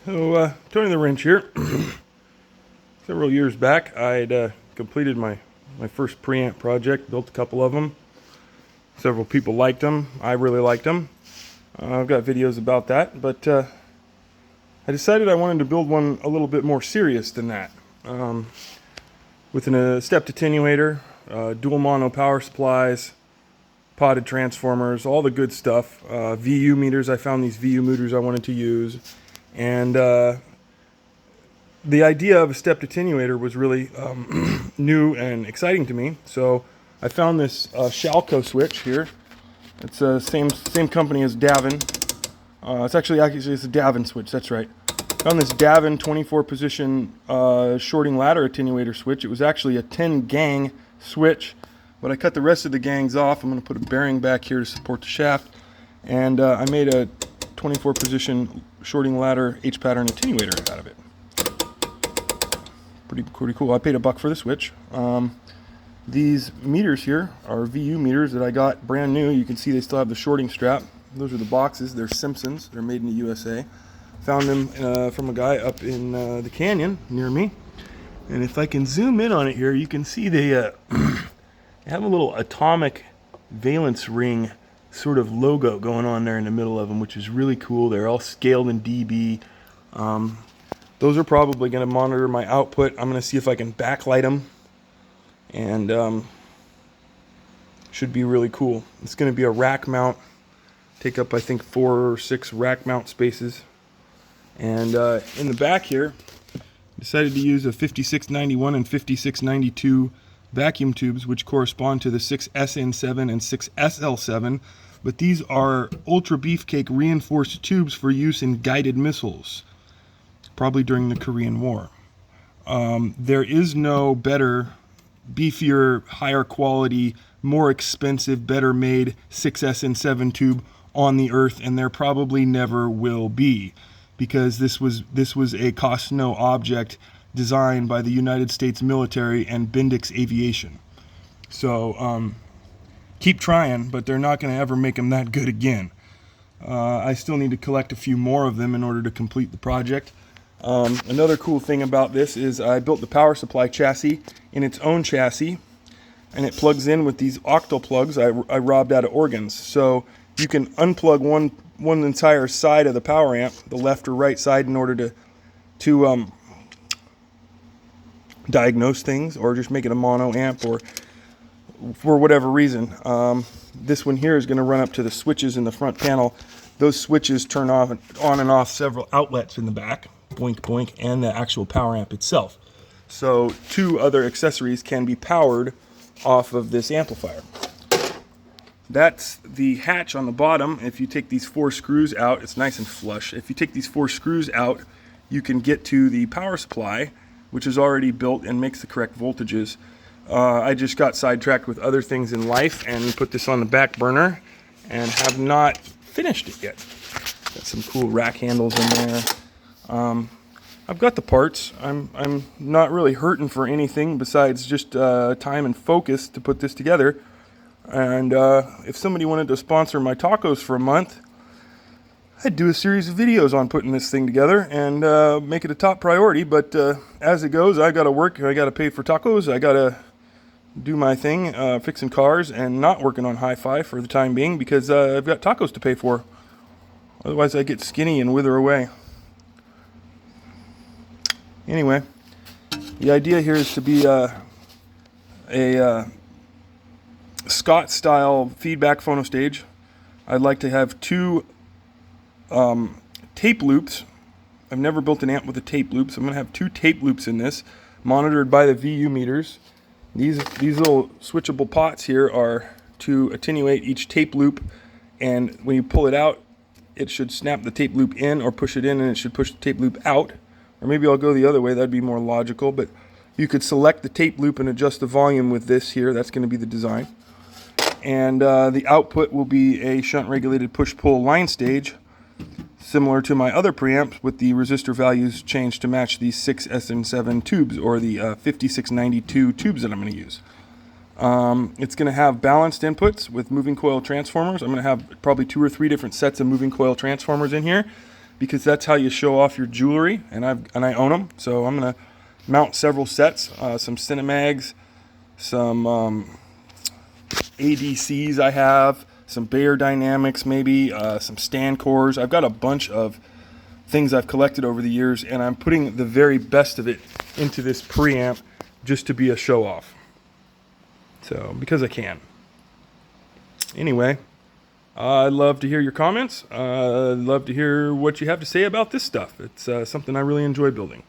So, Tony the Wrench here. Several years back, I'd completed my first preamp project, built a couple of them. Several people liked them. I really liked them. I've got videos about that, but I decided I wanted to build one a little bit more serious than that. With a stepped attenuator, dual mono power supplies, potted transformers, all the good stuff. VU meters, I found these VU meters I wanted to use. And the idea of a stepped attenuator was really new and exciting to me. So I found this Shalco switch here. It's the same company as Davin. It's a Davin switch, that's right. Found this Davin 24 position shorting ladder attenuator switch. It was actually a 10 gang switch, but I cut the rest of the gangs off. I'm going to put a bearing back here to support the shaft, and I made a 24 position shorting ladder H pattern attenuator out of it. Pretty cool. I paid $1 for the switch. These meters here are VU meters that I got brand new. You can see they still have the shorting strap. Those are the boxes. They're Simpsons. They're made in the USA. Found them from a guy up in the canyon near me. And if I can zoom in on it here, you can see they have a little atomic valence ring sort of logo going on there in the middle of them, which is really cool. They're all scaled in dB. Those are probably going to monitor my output. I'm going to see if I can backlight them, and should be really cool. It's going to be a rack mount, take up I think 4 or 6 rack mount spaces. And in the back here, decided to use a 5691 and 5692 vacuum tubes, which correspond to the 6SN7 and 6SL7, but these are ultra beefcake reinforced tubes for use in guided missiles, probably during the Korean War. There is no better, beefier, higher quality, more expensive, better made 6SN7 tube on the earth, and there probably never will be, because this was a cost no object designed by the United States military and Bendix Aviation. So keep trying, but they're not going to ever make them that good again. I still need to collect a few more of them in order to complete the project. Another cool thing about this is I built the power supply chassis in its own chassis, and it plugs in with these octal plugs I robbed out of organs. So you can unplug one entire side of the power amp, the left or right side, in order to diagnose things, or just make it a mono amp, or for whatever reason. This one here is going to run up to the switches in the front panel. Those switches turn on and off several outlets in the back, boink boink, and the actual power amp itself. So 2 other accessories can be powered off of this amplifier. That's the hatch on the bottom. If you take these 4 screws out, it's nice and flush. If you take these 4 screws out, you can get to the power supply, which is already built and makes the correct voltages. I just got sidetracked with other things in life and put this on the back burner and have not finished it yet. Got some cool rack handles in there. I've got the parts. I'm not really hurting for anything besides just time and focus to put this together. And if somebody wanted to sponsor my tacos for a month, I'd do a series of videos on putting this thing together and make it a top priority. But as it goes, I got to work. I got to pay for tacos. I got to do my thing, fixing cars, and not working on hi-fi for the time being, because I've got tacos to pay for. Otherwise, I get skinny and wither away. Anyway, the idea here is to be a Scott-style feedback phono stage. I'd like to have 2 tape loops. I've never built an amp with a tape loop, so I'm going to have 2 tape loops in this, monitored by the VU meters. These little switchable pots here are to attenuate each tape loop, and when you pull it out, it should snap the tape loop in, or push it in and it should push the tape loop out. Or maybe I'll go the other way, that'd be more logical, but you could select the tape loop and adjust the volume with this here. That's going to be the design. And the output will be a shunt regulated push-pull line stage, similar to my other preamps, with the resistor values changed to match the 6SN7 tubes, or the 5692 tubes that I'm going to use. It's going to have balanced inputs with moving coil transformers. I'm going to have probably 2 or 3 different sets of moving coil transformers in here. because that's how you show off your jewelry, and I own them. So I'm gonna mount several sets, some Cinemags, some ADCs I have, some Bayer Dynamics maybe, some stand cores. I've got a bunch of things I've collected over the years, and I'm putting the very best of it into this preamp just to be a show off. So, because I can. Anyway, I'd love to hear your comments. I'd love to hear what you have to say about this stuff. It's something I really enjoy building.